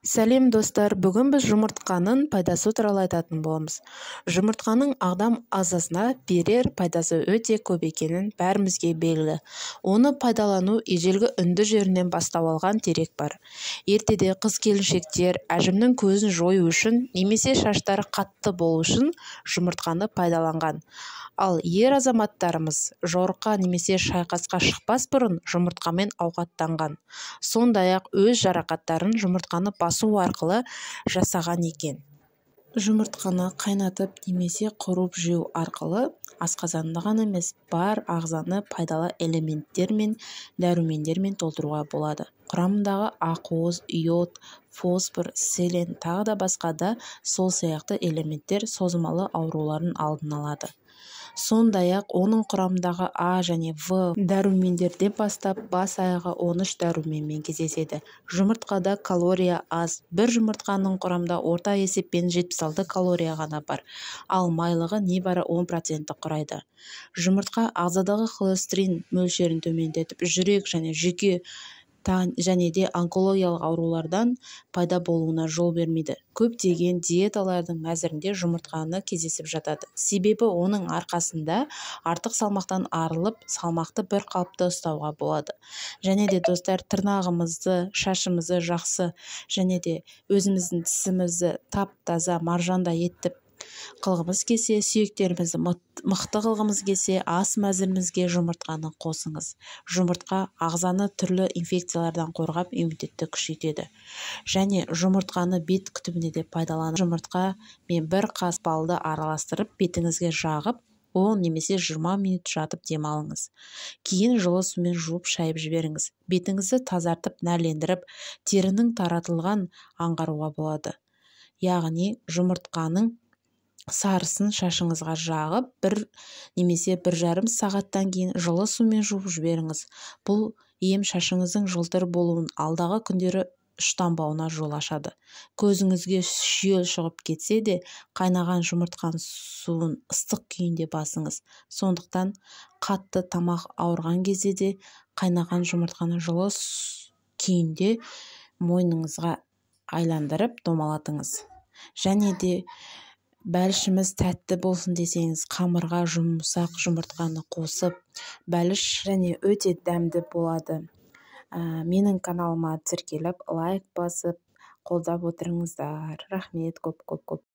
Сәлем достар, бүгін біз жұмыртқаның пайдасы туралы айтатын боламыз. Жұмыртқаның адам ағзасына берер пайдасы өте көп екенін бәрімізге белгілі. Оны пайдалану ежелгі үнді жерінен бастау алған дерек бар. Ертеде қыз-келіншектер әжімнің көзін жою үшін немесе шаштары қатты болу үшін жұмыртқаны пайдаланған. Ал ер азаматтарымыз жорыққа немесе шайқасқа шықпас бұрын жұмыртқамен ауқаттанған. Сондай-ақ өз жарақаттарын жұмыртқаны басу арқылы жасаған екен. Жұмыртқаны қайнатып немесе қуырып жеу арқылы асқазанды ғана емес, бар ағзаны пайдалы элементтер мен дәрумендермен толтыруға болады. Құрамындағы ақуыз, йод, фосфор, селен, тағы да басқа да сол сияқты элементтер созылмалы аурулардың алдын алады. Сондай-ақ оның құрамындағы А және В дәрумендерден бастап бас-аяғы 13 дәруменмен кездеседі. Жұмыртқада калория аз. Бір жұмыртқаның құрамында орта есеппен 76 калория ғана бар, ал майлығы небәрі 10% құрайды. Жұмыртқа ағзадағы холестерин мөлшерін төмендетіп, жүрек және жүйке және де онкологиялық аурулардан пайда болуына жол бермейді. Көптеген диеталардың мәзірінде жұмыртқаны кездесіп жатады. Себебі оның арқасында артық салмақтан арылып, салмақты бір қалыпты ұстауға болады. Және де достар, тырнағымызды, шашымызды жақсы және де өзіміздің тісімізді тап-таза маржандай етіп қылғымыз келсе, сүйектерімізді мықты қылғымыз келсе, ас мәзірімізге жұмыртқаны қосыңыз. Жұмыртқа ағзаны түрлі инфекциялардан қорғап, иммунитетті күшейтеді. Және жұмыртқаны бет күтіміне де пайдаланып, жұмыртқа мен бір қас балды араластырып, бетіңізге жағып, 10 немесе 20 минут жатып демалыңыз. Кейін жылы сумен жуып шайып жіберіңіз. Бетіңізді тазартып, нәрлендіріп, терінің таратылған аңғаруға болады. Яғни жұмыртқаның сарысын шашыңызға жағып, 1 немесе 1,5 сағаттан кейін жылы сумен жуып жіберіңіз. Бұл ем шашыңыздың жылтыр болуын, алдағы күндері ұштанбауына жол ашады. Көзіңізге шүйел шығып кетсе де, қайнаған жұмыртқаның суын ыстық күйінде басыңыз. Сондықтан қатты тамақ ауырған кезде де қайнаған жұмыртқаны жылы күйінде мойныңызға айландырып домалатыңыз. Және де бәлішіміз тәтті болсын десеңіз, қамырға жұмсақ жұмыртқаны қосып, бәліш және өте дәмді болады. Менің каналыма тіркеліп, лайк басып, қолдап отырыңыздар. Рахмет көп.